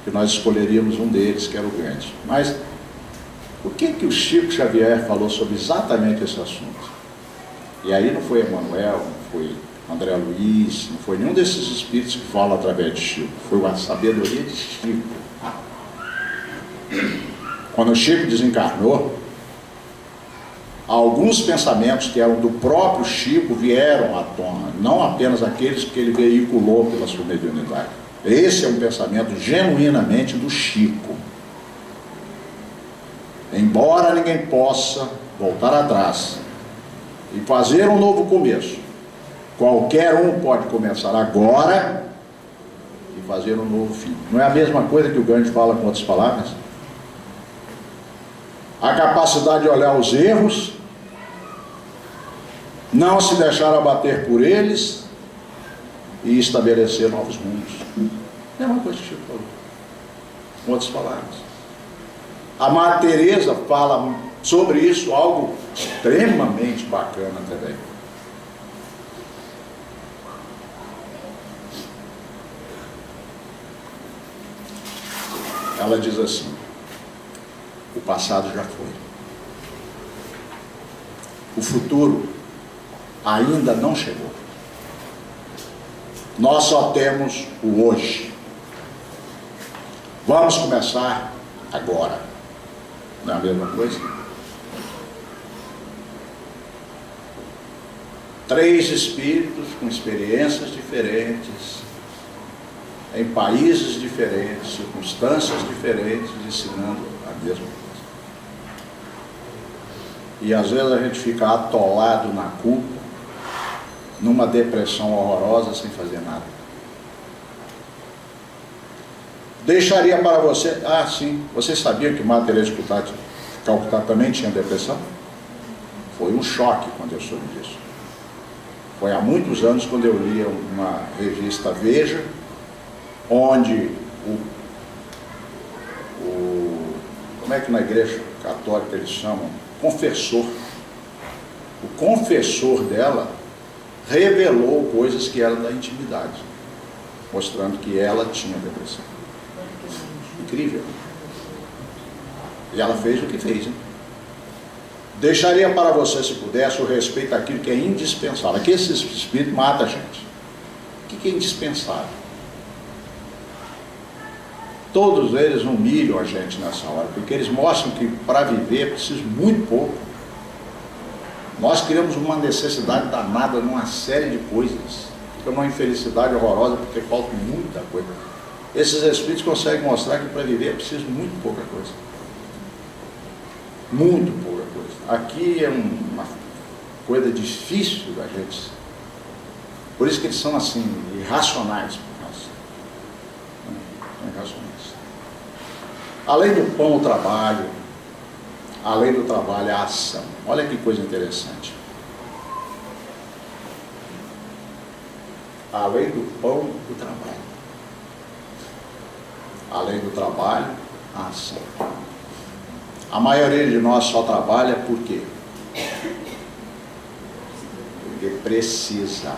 que nós escolheríamos um deles, que era o Gandhi. Mas o que o Chico Xavier falou sobre exatamente esse assunto? E aí não foi Emmanuel, não foi André Luiz, não foi nenhum desses espíritos que falam através de Chico, foi a sabedoria de Chico. Quando o Chico desencarnou, alguns pensamentos que eram do próprio Chico vieram à tona, não apenas aqueles que ele veiculou pela sua mediunidade. Esse é um pensamento genuinamente do Chico. Embora ninguém possa voltar atrás e fazer um novo começo, qualquer um pode começar agora e fazer um novo fim. Não é a mesma coisa que o Gandhi fala com outras palavras? A capacidade de olhar os erros, não se deixar abater por eles e estabelecer novos rumos. É uma coisa que o Chico falou, com outras palavras. A Madre Teresa fala sobre isso, algo extremamente bacana também. Ela diz assim: o passado já foi. O futuro ainda não chegou. Nós só temos o hoje. Vamos começar agora. Não é a mesma coisa? 3 espíritos com experiências diferentes, em países diferentes, circunstâncias diferentes, ensinando a mesma coisa. E às vezes a gente fica atolado na culpa, numa depressão horrorosa, sem fazer nada. Deixaria para você, sim, você sabia que Madre Teresa de Calcutá também tinha depressão? Foi um choque quando eu soube disso. Foi há muitos anos quando eu lia uma revista Veja, onde como é que na igreja católica eles chamam? Confessor. O confessor dela revelou coisas que eram da intimidade, mostrando que ela tinha depressão. Incrível. E ela fez o que fez, hein? Deixaria para você, se pudesse, o respeito àquilo que é indispensável. Aqui esse espírito mata a gente. O que é indispensável? Todos eles humilham a gente nessa hora, porque eles mostram que para viver é preciso muito pouco. Nós criamos uma necessidade danada numa série de coisas. Fica uma infelicidade horrorosa porque falta muita coisa. Esses espíritos conseguem mostrar que para viver é preciso muito pouca coisa. Muito pouca coisa. Aqui é uma coisa difícil da gente. Por isso que eles são assim, irracionais por nós. São irracionais. Além do pão, o trabalho. Além do trabalho, a ação. Olha que coisa interessante. Além do pão, o trabalho. Além do trabalho, a ação. A maioria de nós só trabalha por quê? Porque precisa.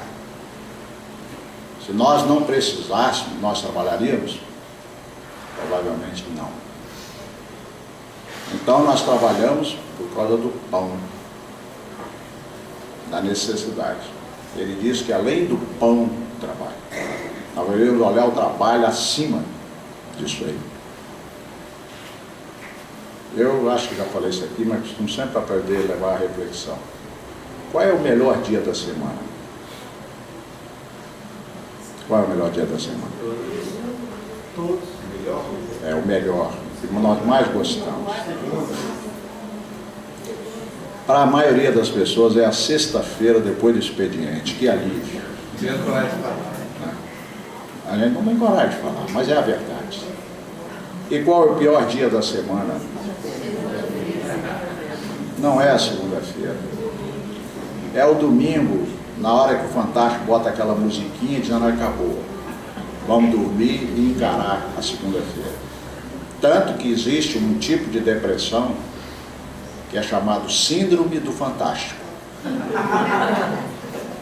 Se nós não precisássemos, nós trabalharíamos? Provavelmente não. Então nós trabalhamos por causa do pão, da necessidade. Ele diz que além do pão, o trabalho. Nós devemos olhar o trabalho acima disso aí. Eu acho que já falei isso aqui, mas costumo sempre aprender a levar a reflexão. Qual é o melhor dia da semana? Qual é o melhor dia da semana? Todos. É o melhor, o que nós mais gostamos. Para a maioria das pessoas é a sexta-feira depois do expediente. Que alívio. A A gente não tem coragem de falar, mas é a verdade. E qual é o pior dia da semana? Não é a segunda-feira. É o domingo, na hora que o Fantástico bota aquela musiquinha dizendo acabou. Vamos dormir e encarar a segunda-feira. Tanto que existe um tipo de depressão que é chamado síndrome do Fantástico.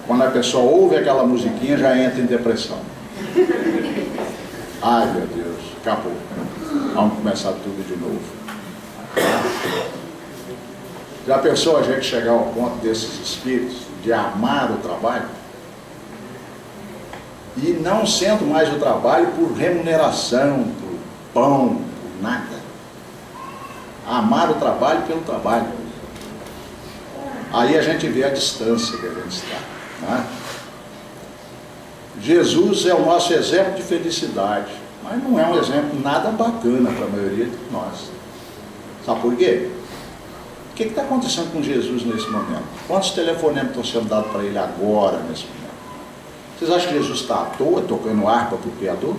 Quando a pessoa ouve aquela musiquinha, já entra em depressão. Ai, meu Deus, acabou. Vamos começar tudo de novo. Já pensou a gente chegar ao ponto desses espíritos de amar o trabalho? E não sendo mais o trabalho por remuneração, por pão, por nada. Amar o trabalho pelo trabalho. Aí a gente vê a distância que a gente está. Não é? Jesus é o nosso exemplo de felicidade, mas não é um exemplo nada bacana para a maioria de nós. Sabe por quê? O que está acontecendo com Jesus nesse momento? Quantos telefonemas estão sendo dados para ele agora, nesse momento? Vocês acham que Jesus está à toa, tocando harpa para o Criador?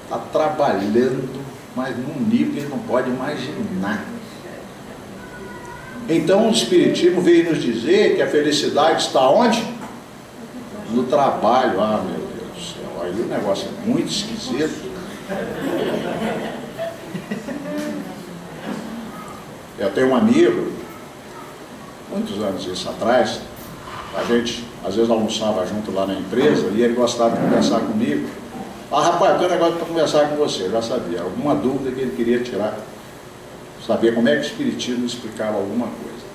Está trabalhando, mas num nível que ele não pode imaginar. Então o Espiritismo veio nos dizer que a felicidade está onde? No trabalho. Ah, meu Deus do céu, aí o negócio é muito esquisito. Eu tenho um amigo, muitos anos isso atrás, a gente às vezes almoçava junto lá na empresa e ele gostava de conversar comigo. Ah, rapaz, eu tenho um negócio para conversar com você. Eu já sabia, alguma dúvida que ele queria tirar. Saber como é que o Espiritismo explicava alguma coisa.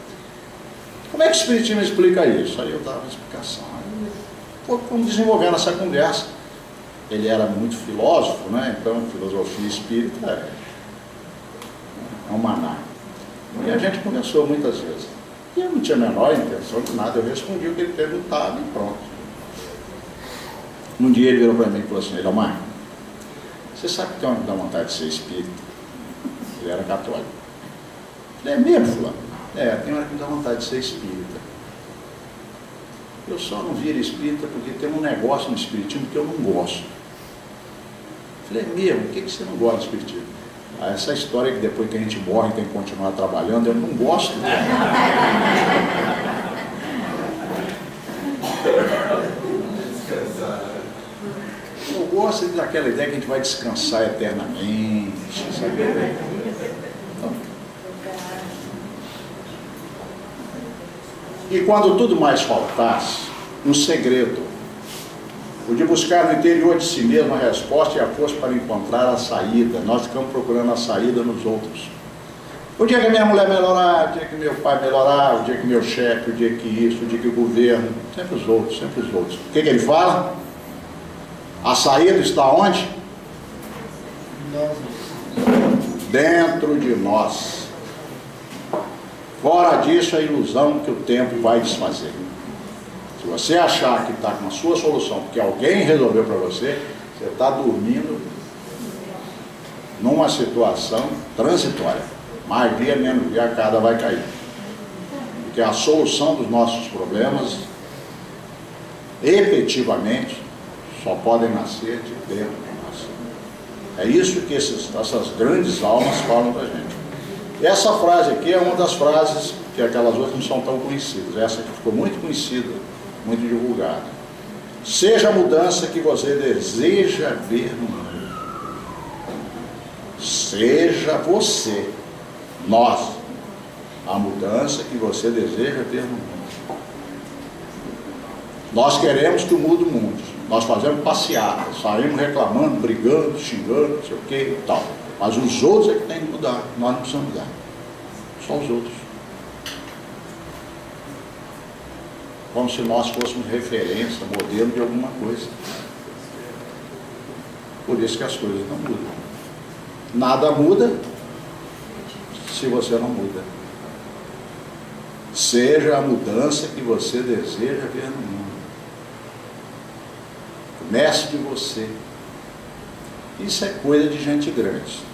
Como é que o Espiritismo explica isso? Aí eu dava uma explicação. Aí fomos desenvolvendo essa conversa. Ele era muito filósofo, né? Então filosofia espírita é um maná. E a gente conversou muitas vezes. E eu não tinha a menor intenção de nada, eu respondi o que ele perguntava e pronto. Um dia ele virou para mim e falou assim: Edelmar, você sabe que tem uma que dá vontade de ser espírita? Ele era católico. É mesmo, fulano? É, tem hora que me dá vontade de ser espírita. Eu só não viro espírita porque tem um negócio no espiritismo que eu não gosto. Falei, é mesmo? Por que você não gosta do espiritismo? Ah, essa história que depois que a gente morre tem que continuar trabalhando, eu não gosto. Eu gosto daquela ideia que a gente vai descansar eternamente, sabe? E quando tudo mais faltasse, um segredo, o de buscar no interior de si mesmo a resposta e a força para encontrar a saída. Nós ficamos procurando a saída nos outros. O dia que a minha mulher melhorar, o dia que meu pai melhorar, o dia que meu chefe, o dia que isso, o dia que o governo, sempre os outros, sempre os outros. O que ele fala? A saída está onde? Dentro de nós. Fora disso, a ilusão que o tempo vai desfazer. Se você achar que está com a sua solução, porque alguém resolveu para você, você está dormindo numa situação transitória. Mais dia, menos dia, a cada vai cair. Porque a solução dos nossos problemas, efetivamente, só podem nascer de dentro de nós. É isso que essas grandes almas falam para a gente. E essa frase aqui é uma das frases que aquelas outras não são tão conhecidas. Essa aqui ficou muito conhecida, muito divulgada. Seja a mudança que você deseja ver no mundo. Seja você, nós, a mudança que você deseja ver no mundo. Nós queremos que mude o mundo. Nós fazemos passeatas, saímos reclamando, brigando, xingando, não sei o que e tal. Mas os outros é que tem que mudar, nós não precisamos mudar. Só os outros. Como se nós fôssemos referência, modelo de alguma coisa. Por isso que as coisas não mudam. Nada muda se você não muda. Seja a mudança que você deseja ver no mundo. Comece de você. Isso é coisa de gente grande.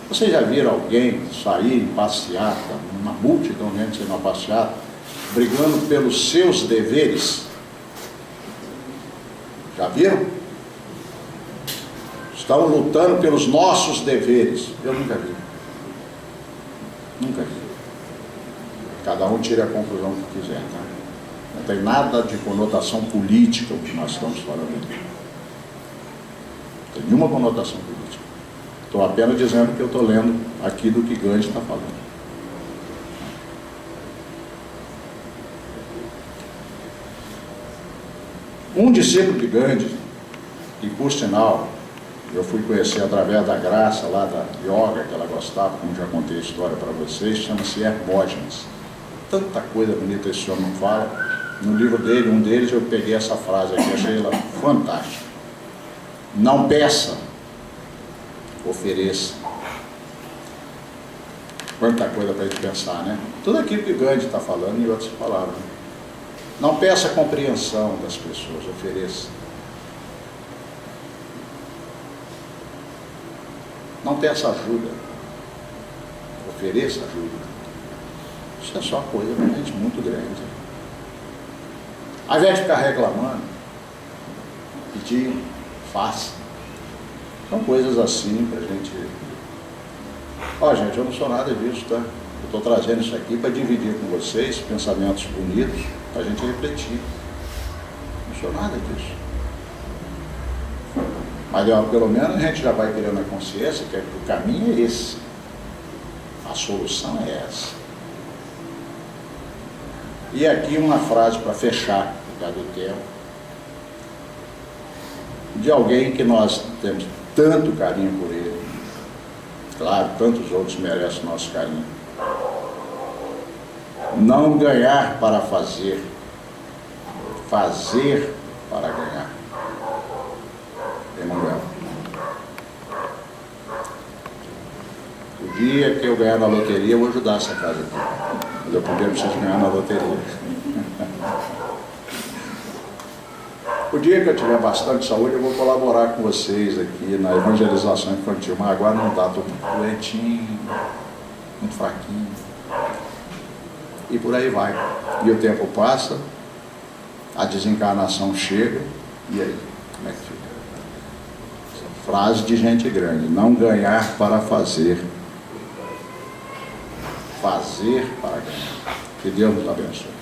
Vocês já viram alguém sair em passeata, uma multidão de gente saindo na passeata, brigando pelos seus deveres? Já viram? Estamos lutando pelos nossos deveres. Eu nunca vi. Nunca vi. Cada um tira a conclusão que quiser, tá? Não tem nada de conotação política o que nós estamos falando aqui. Não tem nenhuma conotação política. Estou apenas dizendo que eu estou lendo aqui do que Gandhi está falando. Um discípulo de Gandhi, e por sinal, eu fui conhecer através da graça lá da yoga que ela gostava, como já contei a história para vocês, chama-se Hermógenes. Tanta coisa bonita esse homem fala. No livro dele, um deles, eu peguei essa frase aqui, achei ela fantástica. Não peça, ofereça. Quanta coisa para a gente pensar, né? Tudo aquilo que Gandhi está falando em outras palavras. Não peça compreensão das pessoas, ofereça. Não peça ajuda, ofereça ajuda. Isso é só coisa realmente muito grande. Ao invés de ficar reclamando, pedir, faça. São coisas assim para a gente... Ó, gente, eu não sou nada disso, tá? Eu estou trazendo isso aqui para dividir com vocês pensamentos bonitos, para a gente refletir. Não sou nada disso. Mas ó, pelo menos a gente já vai criando a consciência que o caminho é esse. A solução é essa. E aqui uma frase para fechar, por causa do tempo, de alguém que nós temos tanto carinho por ele. Claro, tantos outros merecem nosso carinho. Não ganhar para fazer, fazer para ganhar. Emmanuel. O dia que eu ganhar na loteria, eu vou ajudar essa casa aqui. Mas eu primeiro preciso ganhar na loteria. O dia que eu tiver bastante saúde, eu vou colaborar com vocês aqui na evangelização infantil. Mas agora não dá, estou muito doentinho, muito fraquinho. E por aí vai. E o tempo passa, a desencarnação chega, e aí? Como é que fica? Frase de gente grande: não ganhar para fazer, fazer para ganhar. Que Deus nos abençoe.